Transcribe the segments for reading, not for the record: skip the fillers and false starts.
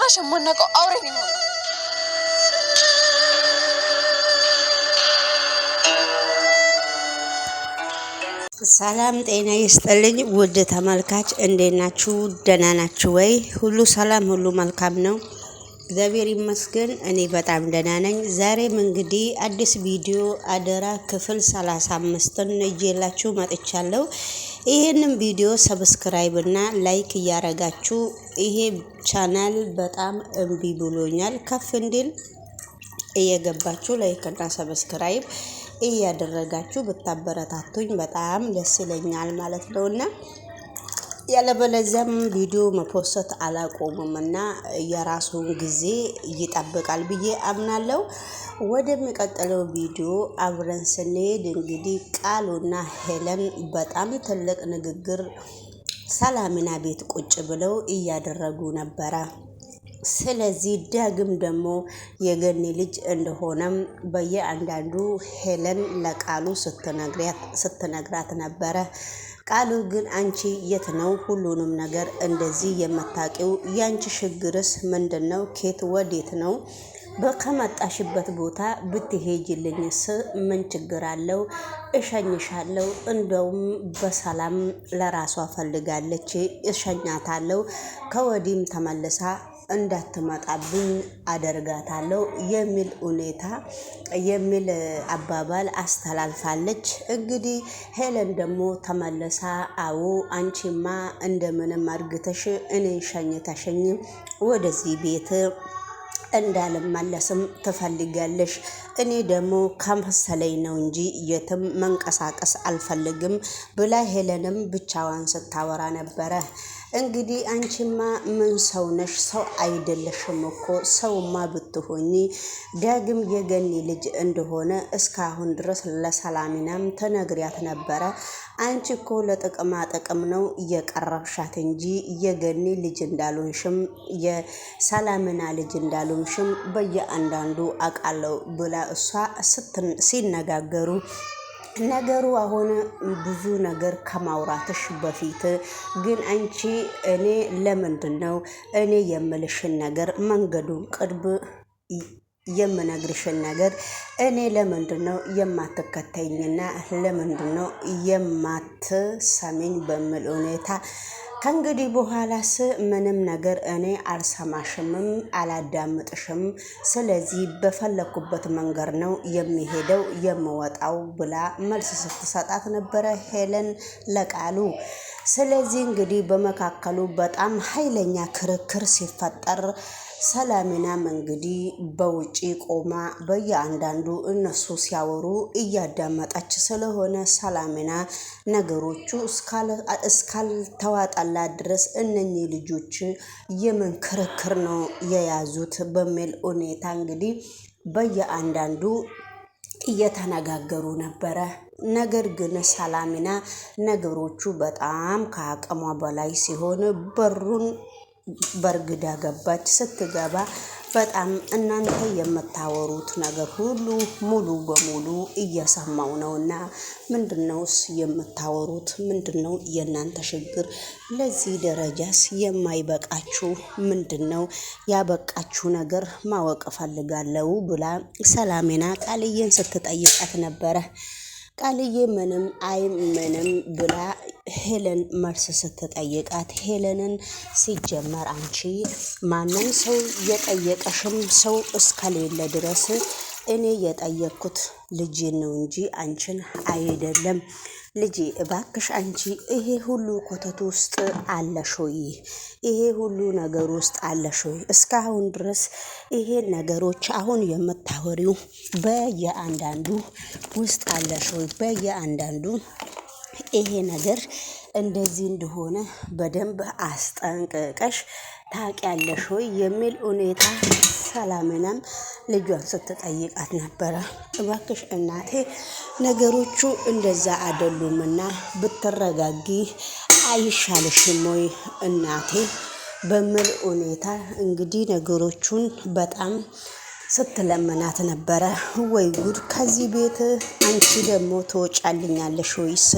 ጭራሽ የማናውቀው አውሬ ነው። ሰላም ጤና ይስጥልኝ ውድ ተመልካች፣ እንዴት ናችሁ? ደህና ናችሁ ወይ? ሁሉ ሰላም፣ ሁሉ መልካም ነው። እግዚአብሔር ይመስገን እኔ በጣም ደህና ነኝ። ዛሬም እንግዲህ አዲስ ቪዲዮ አደራ ክፍል 35ን ይዤላችሁ መጥቻለሁ። ይሄንን ቪዲዮ ሰብስክራይብ እና ላይክ እያረጋችሁ ይሄ ቻናል በጣም እምቢ ብሎኛል ከፍ እንዲል እየገባችሁ ላይክ እና ሰብስክራይብ እያደረጋችሁ ብታበረታቱኝ በጣም ደስ ይለኛል ማለት ነውና ያለበለዚያም ቪዲዮ መፖስት አላቆምምና የራሱን ጊዜ ይጠብቃል ብዬ አምናለሁ። ወደሚቀጥለው ቪዲዮ አብረን ስንሄድ እንግዲህ ቃሉና ሄለን በጣም ትልቅ ንግግር ሰላምና ቤት ቁጭ ብለው እያደረጉ ነበረ። ስለዚህ ዳግም ደግሞ የገኒ ልጅ እንደሆነም በየአንዳንዱ ሄለን ለቃሉ ስትነግራት ነበረ። ቃሉ ግን አንቺ የት ነው ሁሉንም ነገር እንደዚህ የምታውቂው? ያንቺ ችግርስ ምንድነው? ኬት ወዴት ነው? ከመጣሽበት ቦታ ብትሄጅልኝስ ምን ችግር አለው? እሸኝሻለሁ። እንደውም በሰላም ለራሷ ፈልጋለች፣ እሸኛታለሁ። ከወዲህም ተመልሳ እንዳትመጣብኝ አደርጋታለሁ የሚል አባባል አስተላልፋለች። እንግዲህ ሄለን ደግሞ ተመልሳ አዎ አንቺማ እንደምንም አርግተሽ እኔ ሸኝተሽኝ ወደዚህ ቤት እንዳልመለስም ትፈልጋለሽ። እኔ ደግሞ ከመሰለኝ ነው እንጂ የትም መንቀሳቀስ አልፈልግም ብላ ሄለንም ብቻዋን ስታወራ ነበረ። እንግዲህ አንቺማ ምን ሰው ነሽ? ሰው አይደለሽም እኮ። ሰውማ ብትሆኚ ዳግም የገኒ ልጅ እንደሆነ እስካሁን ድረስ ለሰላሚናም ተነግሪያት ነበረ። አንቺ እኮ ለጥቅማ ጥቅም ነው እየቀረብሻት እንጂ የገኒ ልጅ እንዳልሆንሽም የሰላምና ልጅ እንዳልሆንሽም በየአንዳንዱ አውቃለሁ ብላ እሷ ሲነጋገሩ ነገሩ አሁን ብዙ ነገር ከማውራትሽ በፊት ግን አንቺ እኔ ለምንድን ነው እኔ የምልሽን ነገር መንገዱን ቅርብ የምነግርሽን ነገር እኔ ለምንድን ነው የማትከተይኝና ለምንድን ነው የማትሰሚኝ በሚል ሁኔታ ከእንግዲህ በኋላስ ምንም ነገር እኔ አልሰማሽምም አላዳምጥሽም። ስለዚህ በፈለኩበት መንገድ ነው የሚሄደው የምወጣው ብላ መልስ ስትሰጣት ነበረ ሄለን ለቃሉ። ስለዚህ እንግዲህ በመካከሉ በጣም ኃይለኛ ክርክር ሲፈጠር ሰላሚናም እንግዲህ በውጪ ቆማ በየአንዳንዱ እነሱ ሲያወሩ እያዳመጠች ስለሆነ ሰላሚና ነገሮቹ እስካልተዋጠላት ድረስ እነኚህ ልጆች የምን ክርክር ነው የያዙት በሚል ሁኔታ እንግዲህ በየአንዳንዱ እየተነጋገሩ ነበረ። ነገር ግን ሰላሚና ነገሮቹ በጣም ከአቅሟ በላይ ሲሆን በሩን በርግዳ ገባች። ስትገባ በጣም እናንተ የምታወሩት ነገር ሁሉ ሙሉ በሙሉ እየሰማው ነውና ምንድነውስ የምታወሩት? ምንድነው የእናንተ ችግር? ለዚህ ደረጃስ የማይበቃችሁ ምንድነው? ያበቃችሁ ነገር ማወቅ እፈልጋለሁ ብላ ሰላሜና ቃልዬን ስትጠይቃት ነበረ። ቃልዬ ምንም ብላ ሄለን መልስ ስትጠይቃት ሄለንን ሲጀመር አንቺ ማንም ሰው የጠየቀሽም ሰው እስከሌለ ድረስ እኔ የጠየቅኩት ልጄን ነው እንጂ አንቺን አይደለም። ልጄ እባክሽ አንቺ ይሄ ሁሉ ኮተት ውስጥ አለሽ ወይ? ይሄ ሁሉ ነገር ውስጥ አለሽ ወይ? እስካሁን ድረስ ይሄ ነገሮች አሁን የምታወሪው በየአንዳንዱ ውስጥ አለሽ ወይ? በየአንዳንዱ ይሄ ነገር እንደዚህ እንደሆነ በደንብ አስጠንቅቀሽ ታውቂያለሽ ወይ የሚል ሁኔታ ሰላምናም ልጇን ስትጠይቃት ነበረ። እባክሽ እናቴ ነገሮቹ እንደዛ አይደሉምና ብትረጋጊ አይሻልሽም ወይ እናቴ በሚል ሁኔታ እንግዲህ ነገሮቹን በጣም ስትለምናት ነበረ። ወይ ጉድ! ከዚህ ቤት አንቺ ደግሞ ትወጫልኛለሽ ወይስ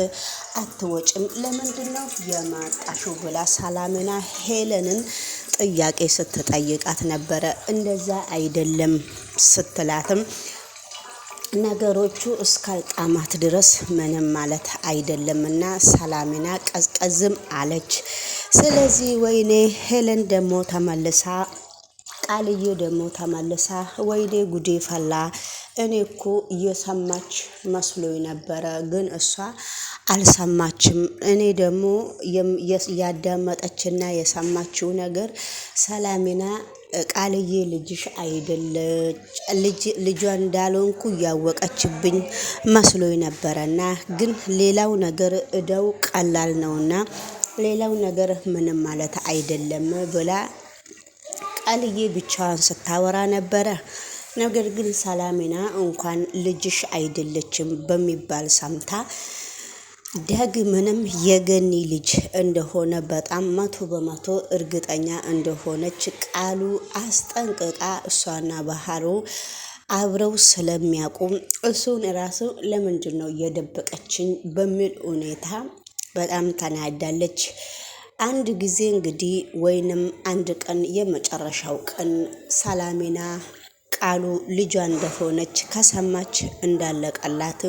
አትወጭም? ለምንድን ነው የማጣሽው? ብላ ሰላምና ሄለንን ጥያቄ ስትጠይቃት ነበረ። እንደዛ አይደለም ስትላትም ነገሮቹ እስካልጣማት ድረስ ምንም ማለት አይደለምና ሰላሚና ቀዝቀዝም አለች። ስለዚህ ወይኔ ሄለን ደግሞ ተመልሳ ቃልዬ ደግሞ ተመልሳ ወይኔ ጉዴ ፈላ። እኔ እኮ እየሰማች መስሎኝ ነበረ፣ ግን እሷ አልሰማችም። እኔ ደግሞ ያዳመጠችና የሰማችው ነገር ሰላሚና ቃልዬ ልጅሽ አይደለች ልጇ እንዳልሆንኩ እያወቀችብኝ መስሎኝ ነበረና፣ ግን ሌላው ነገር እደው ቀላል ነውና ሌላው ነገር ምንም ማለት አይደለም ብላ ቃልዬ ብቻዋን ስታወራ ነበረ። ነገር ግን ሰላሚና እንኳን ልጅሽ አይደለችም በሚባል ሰምታ ዳግምንም የገኒ ልጅ እንደሆነ በጣም 100% እርግጠኛ እንደሆነች ቃሉ አስጠንቅቃ እሷና ባህሩ አብረው ስለሚያውቁ እሱን ራሱ ለምንድን ነው የደበቀችኝ በሚል ሁኔታ በጣም ተናዳለች። አንድ ጊዜ እንግዲህ ወይንም አንድ ቀን የመጨረሻው ቀን ሰላሚና ቃሉ ልጇ እንደሆነች ከሰማች እንዳለቀላት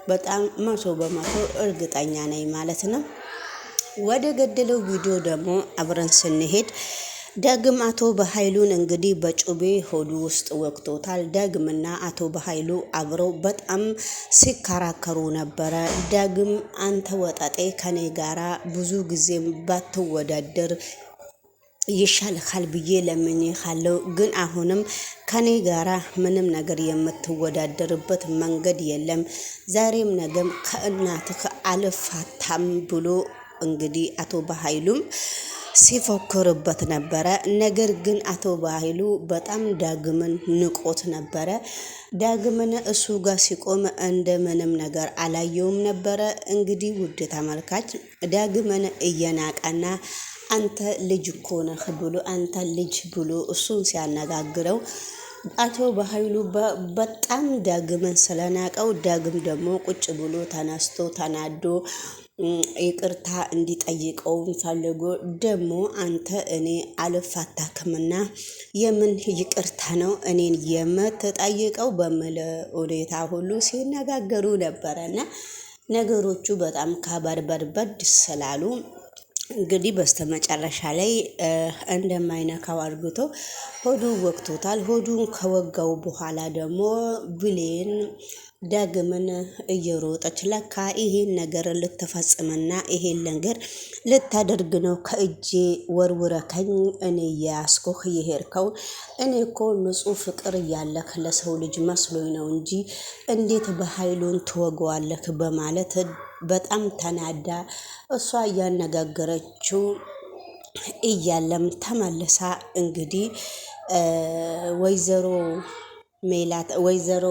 በጣም 100% እርግጠኛ ነኝ ማለት ነው። ወደ ገደለው ቪዲዮ ደግሞ አብረን ስንሄድ ዳግም አቶ በኃይሉን እንግዲህ በጩቤ ሆዱ ውስጥ ወቅቶታል። ዳግምና አቶ በኃይሉ አብረው በጣም ሲከራከሩ ነበረ። ዳግም አንተ ወጣጤ ከኔ ጋራ ብዙ ጊዜም ባትወዳደር ይሻልካል ብዬ ለምኜሃለሁ፣ ግን አሁንም ከኔ ጋራ ምንም ነገር የምትወዳደርበት መንገድ የለም። ዛሬም ነገም ከእናትህ አልፋታም ብሎ እንግዲህ አቶ በኃይሉም ሲፎክርበት ነበረ። ነገር ግን አቶ በኃይሉ በጣም ዳግምን ንቆት ነበረ። ዳግምን እሱ ጋር ሲቆም እንደ ምንም ነገር አላየውም ነበረ። እንግዲህ ውድ ተመልካች ዳግምን እየናቀና አንተ ልጅ እኮ ነህ ብሎ አንተ ልጅ ብሎ እሱን ሲያነጋግረው አቶ በኃይሉ በጣም ዳግምን ስለናቀው ዳግም ደግሞ ቁጭ ብሎ ተነስቶ ተናዶ ይቅርታ እንዲጠይቀው ፈልጎ ደግሞ አንተ እኔ አልፋታክምና የምን ይቅርታ ነው እኔን የምትጠይቀው በሚል ሁኔታ ሁሉ ሲነጋገሩ ነበረና ነገሮቹ በጣም ከባድበድ ስላሉ እንግዲህ በስተመጨረሻ ላይ እንደማይነካው አድርጎ ሆዱ ወቅቶታል። ሆዱን ከወጋው በኋላ ደግሞ ብሌን ዳግምን እየሮጠች ለካ ይሄን ነገር ልትፈጽምና ይሄን ነገር ልታደርግ ነው ከእጄ ወርውረከኝ እኔ ያስኮህ የሄድከው እኔ እኮ ንጹህ ፍቅር እያለክ ለሰው ልጅ መስሎኝ ነው እንጂ እንዴት በኃይሉን ትወገዋለክ በማለት በጣም ተናዳ እሷ እያነጋገረችው እያለም ተመልሳ እንግዲህ ወይዘሮ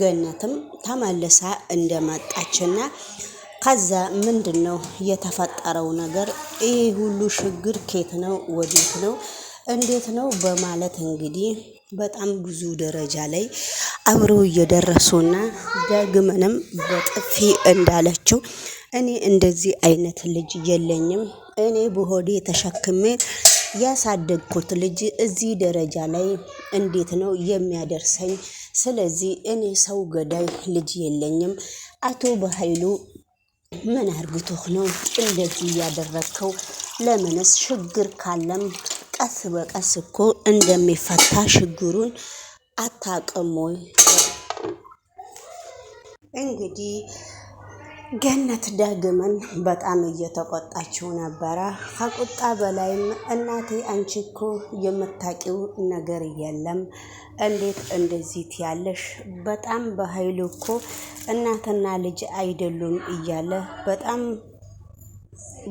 ገነትም ተመልሳ እንደመጣችና ከዛ ምንድነው የተፈጠረው ነገር ይሄ ሁሉ ችግር ኬት ነው ወዴት ነው እንዴት ነው በማለት እንግዲህ በጣም ብዙ ደረጃ ላይ አብረው እየደረሱና ዳግምንም በጥፊ እንዳለችው እኔ እንደዚህ አይነት ልጅ የለኝም፣ እኔ በሆዴ ተሸክሜ ያሳደግኩት ልጅ እዚህ ደረጃ ላይ እንዴት ነው የሚያደርሰኝ? ስለዚህ እኔ ሰው ገዳይ ልጅ የለኝም። አቶ በኃይሉ ምን አርግቶህ ነው እንደዚህ ያደረግከው? ለምንስ ችግር ካለም ቀስ በቀስ እኮ እንደሚፈታ ችግሩን አታውቅም ወይ? እንግዲህ ገነት ዳግምን በጣም እየተቆጣችው ነበረ። ከቁጣ በላይም እናቴ አንቺ እኮ የምታውቂው ነገር የለም፣ እንዴት እንደዚህ ትያለሽ? በጣም በኃይሉ እኮ እናትና ልጅ አይደሉም እያለ በጣም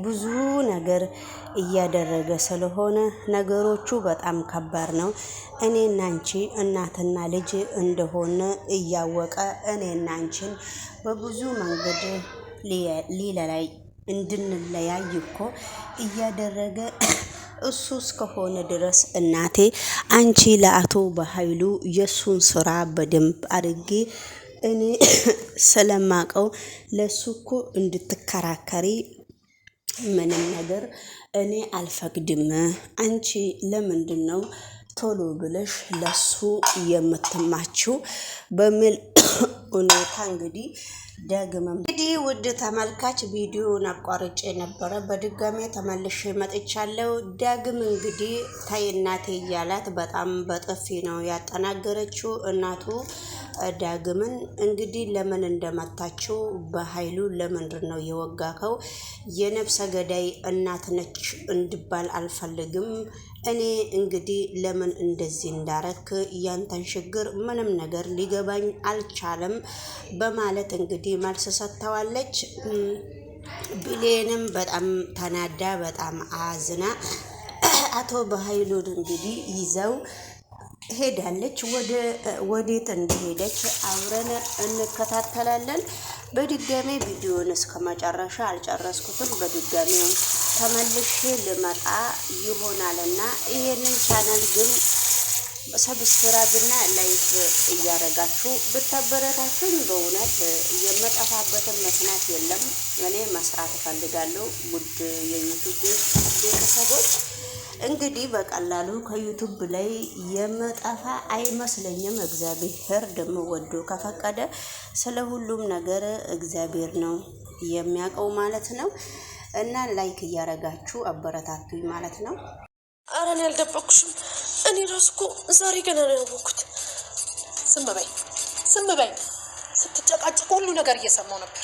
ብዙ ነገር እያደረገ ስለሆነ ነገሮቹ በጣም ከባድ ነው። እኔና አንቺ እናትና ልጅ እንደሆነ እያወቀ እኔና አንቺን በብዙ መንገድ ሊለያይ እንድንለያይ እኮ እያደረገ እሱ እስከሆነ ድረስ እናቴ አንቺ ለአቶ በኃይሉ የሱን ስራ በደንብ አድርጌ እኔ ስለማቀው ለሱ እኮ እንድትከራከሪ ምንም ነገር እኔ አልፈቅድም። አንቺ ለምንድን ነው ቶሎ ብለሽ ለሱ የምትማችው? በሚል ሁኔታ እንግዲህ ዳግምም እንግዲህ ውድ ተመልካች ቪዲዮን አቋርጬ ነበረ፣ በድጋሜ ተመልሼ መጥቻለሁ። ዳግም እንግዲህ ታይ እናቴ እያላት በጣም በጥፊ ነው ያጠናገረችው እናቱ ዳግምን። እንግዲህ ለምን እንደመታችው በኃይሉ ለምንድን ነው የወጋከው? የነፍሰ ገዳይ እናት ነች እንድባል አልፈልግም። እኔ እንግዲህ ለምን እንደዚህ እንዳረክ ያንተን ችግር ምንም ነገር ሊገባኝ አልቻለም በማለት እንግዲህ መልስ ሰጥተዋለች። ብሌንም በጣም ተናዳ በጣም አዝና አቶ በኃይሉን እንግዲህ ይዘው ሄዳለች። ወዴት እንደሄደች አብረን እንከታተላለን። በድጋሜ ቪዲዮን እስከ መጨረሻ አልጨረስኩትም። በድጋሜው ተመልሼ ልመጣ ይሆናልና ይሄንን ቻናል ግን ሰብስክራይብና ላይክ እያደረጋችሁ ብታበረታቱኝ በእውነት የመጠፋበትን ምክንያት የለም። እኔ መስራት እፈልጋለሁ። ውድ የዩቲዩብ ቤተሰቦች እንግዲህ በቀላሉ ከዩቲዩብ ላይ የመጠፋ አይመስለኝም። እግዚአብሔር ደግሞ ወዶ ከፈቀደ ስለ ሁሉም ነገር እግዚአብሔር ነው የሚያውቀው ማለት ነው። እና ላይክ እያደረጋችሁ አበረታቱኝ ማለት ነው። ኧረ እኔ አልደበኩሽም። እኔ ራሱ እኮ ዛሬ ገና ነው ያወኩት። ዝም በይ ስትጨቃጨቁ ሁሉ ነገር እየሰማሁ ነበር።